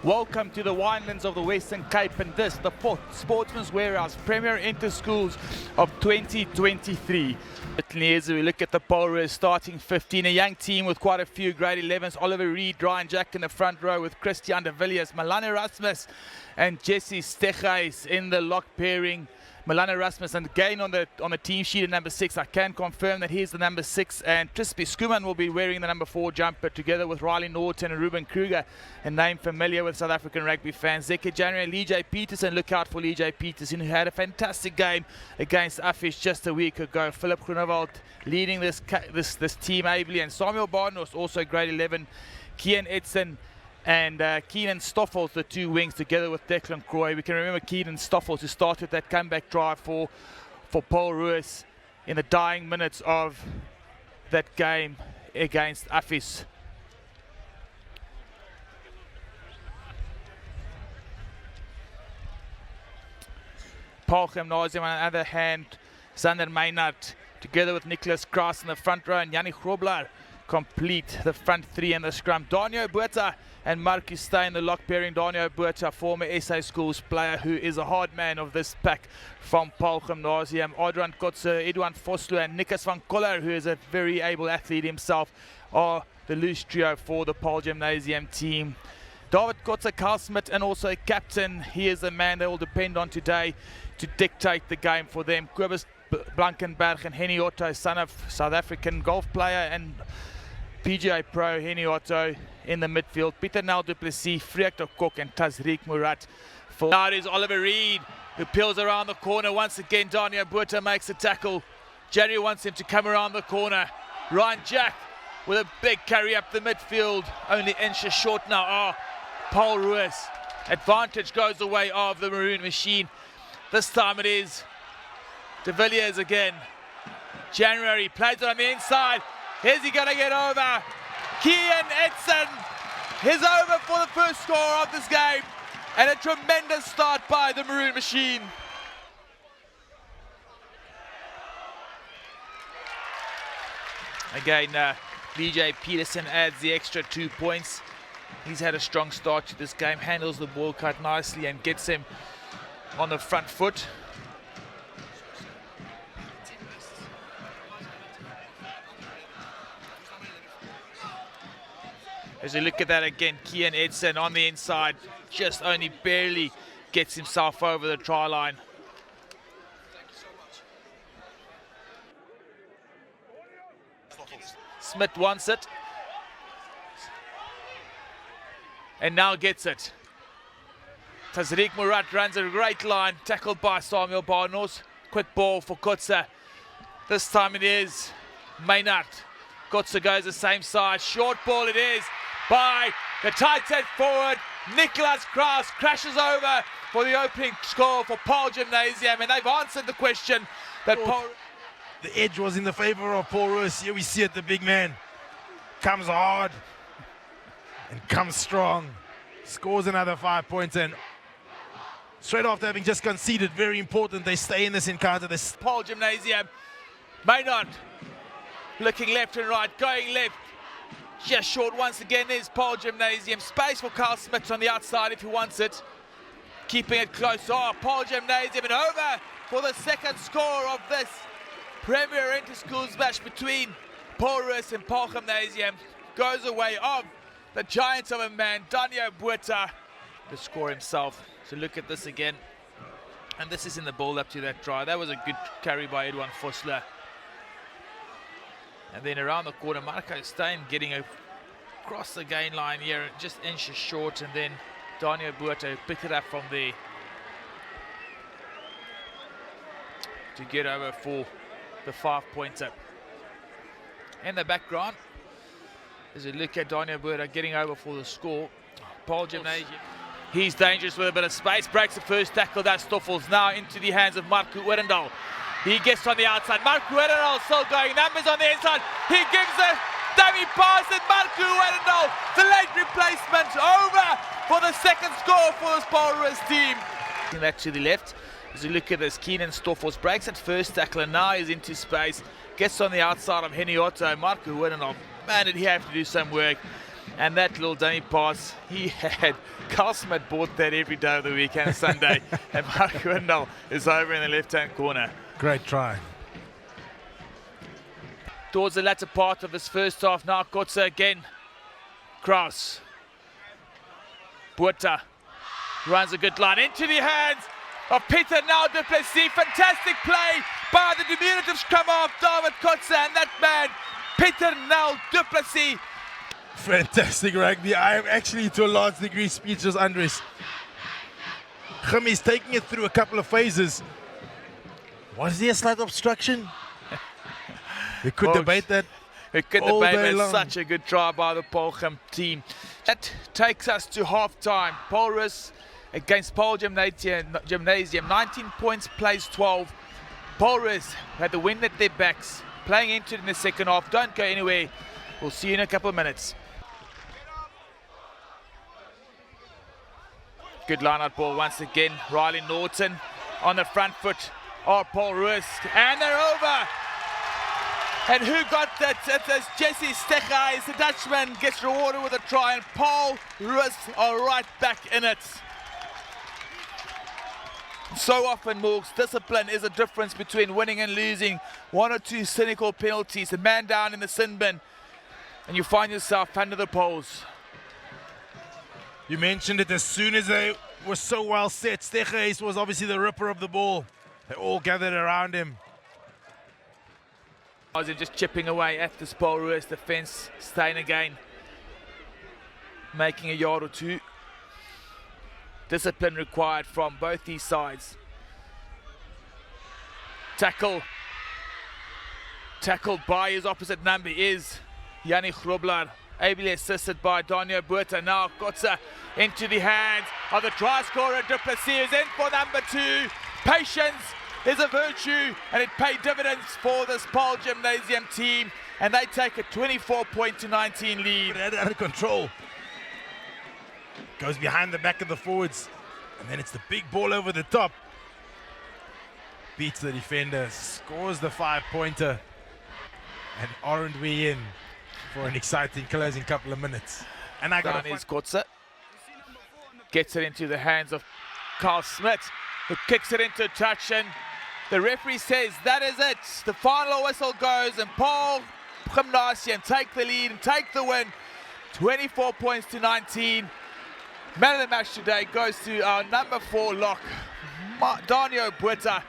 Welcome to the winelands of the Western Cape, and this, the 4th Sportsman's Warehouse Premier Inter-Schools of 2023. As we look at the Paarl Roos starting 15, a young team with quite a few grade 11s. Oliver Reed, Ryan Jack in the front row with Christian de Villiers, Melanie Rasmus and Jesse Stegeis in the lock pairing. Melanie Rasmus, and again on the team sheet at number 6, I can confirm that he's the number 6, and Trisby Skuman will be wearing the number 4 jumper together with Riley Norton and Ruben Kruger, a name familiar with South African rugby fans. Zeke January and Lee J. Peterson, look out for Lee J. Peterson, who had a fantastic game against Affish just a week ago. Philip Groenewald leading this team ably, and Samuel Barnos, also grade 11, Kian Edson and Keenan Stoffels, the 2 wings, together with Declan Croy. We can remember Keenan Stoffels, who started that comeback drive for Paarl Roos in the dying minutes of that game against Affish. Paarl Gymnasium, on the other hand, Sander Maynard, together with Nicholas Kraas in the front row, and Jannie Grobler complete the front 3 in the scrum. Daniel Botha and Marcus Steyn, the lock pairing. Daniel Botha, former SA Schools player, who is a hard man of this pack from Paarl Gymnasium. Adrian Kotze, Edouard Vosloo and Nikas van Koller, who is a very able athlete himself, are the loose trio for the Paarl Gymnasium team. David Kotze, Carl Smith, and also a captain. He is the man they will depend on today to dictate the game for them. Kobus Blankenberg and Henny Otto, son of South African golf player and PGA Pro Henny Otto in the midfield. Pieter Nel du Plessis, Freek de Kok and Tazriq Murat. Now it is Oliver Reed, who peels around the corner once again. Daniel Botha makes a tackle. Jerry wants him to come around the corner. Ryan Jack with a big carry up the midfield, only inches short now. Paarl Roos. Advantage goes the way of the Maroon Machine. This time it is de Villiers again. January plays it on the inside. Is he going to get over? Kian Edson is over for the first score of this game. And a tremendous start by the Maroon Machine. Again, BJ Peterson adds the extra 2 points. He's had a strong start to this game, handles the ball quite nicely and gets him on the front foot. As we look at that again, Kian Edson on the inside, just only barely gets himself over the try line. Smith wants it. And now gets it. Tazriq Murat runs a great line, tackled by Samuel Barnos. Quick ball for Kotze. This time it is Maynard. Kotze goes the same side. Short ball it is by the tight head forward. Nicholas Kraas crashes over for the opening score for Paarl Gymnasium, and they've answered the question that Paarl... The edge was in the favor of Paarl Roos. Here we see it, the big man comes hard and comes strong, scores another 5 points, and straight after having just conceded, very important they stay in this encounter. This Paarl Gymnasium, Maynard looking left and right, going left, just short once again. There's Paarl Gymnasium, space for Carl Smith on the outside if he wants it, keeping it close. Paarl Gymnasium, and over for the second score of this Premier Inter-Schools match between Paarl Roos and Paarl Gymnasium. Goes away of the giant of a man, Daniel Botha, to score himself. So look at this again, and this is in the build-up to that try. That was a good carry by Edouard Vosloo. And then around the corner, Marco Steyn getting across the gain line here, just inches short, and then Daniel Botha picked it up from there to get over for the 5-pointer. In the background, as we look at Daniel Botha getting over for the score, Paarl Gymnasium. He's dangerous with a bit of space, breaks the first tackle. That Stoffels now into the hands of Marco Orendahl. He gets on the outside. Marco Orendahl still going. Numbers on the inside. He gives a dummy pass, and Marco Orendahl, the late replacement, over for the second score for this Paarl Roos team. That to the left. As we look at this, Keenan Stoffels breaks at first tackle, and now he's into space. Gets on the outside of Henny Otto. Marco Orendahl, man, did he have to do some work. And that little dummy pass, he had Carl Smith bought that every day of the week and Sunday. And Mark Windel is over in the left-hand corner. Great try. Towards the latter part of this first half, now Kotze again. Kraus. Buerta runs a good line into the hands of Peter now du Plessis. Fantastic play by the diminutive scrum half David Kotze, and that man, Peter now du Plessis. Fantastic rugby. I am actually to a large degree speechless, Andres. Gymnasium's taking it through a couple of phases. Was there a slight obstruction? We could debate that. We could all debate day that. long. Such a good try by the Paarl team. That takes us to half-time. Paul Roos against Paarl Gymnasium. 19 points, plays 12. Paul Roos had the wind at their backs, playing into it in the second half. Don't go anywhere. We'll see you in a couple of minutes. Good line-out ball once again. Riley Norton on the front foot. Paul Roos, and they're over. And who got that? That's Jesse Stecher, is the Dutchman, gets rewarded with a try, and Paul Roos are right back in it. So often, Morgs, discipline is a difference between winning and losing. One or two cynical penalties, a man down in the sin bin, and you find yourself under the poles. You mentioned it as soon as they were so well set. Stecher was obviously the ripper of the ball. They all gathered around him. Just chipping away at this Paul Roos defense. Stein again, making a yard or two. Discipline required from both these sides. Tackled by his opposite number is Yanni Grobler, ably assisted by Daniel Buerta. Now Kotze into the hands of the try scorer. Du Plessis is in for number 2. Patience is a virtue, and it paid dividends for this Paarl Gymnasium team, and they take a 24-19 lead. But out of control. Goes behind the back of the forwards, and then it's the big ball over the top. Beats the defender, scores the 5-pointer, and aren't we in for an exciting closing couple of minutes? And I got Down is Kotze. Gets it into the hands of Carl Smith, who kicks it into touch, and the referee says that is it. The final whistle goes, and Paarl Gymnasium take the lead and take the win. 24-19. Man of the match today goes to our number 4 lock, Daniel Buerta.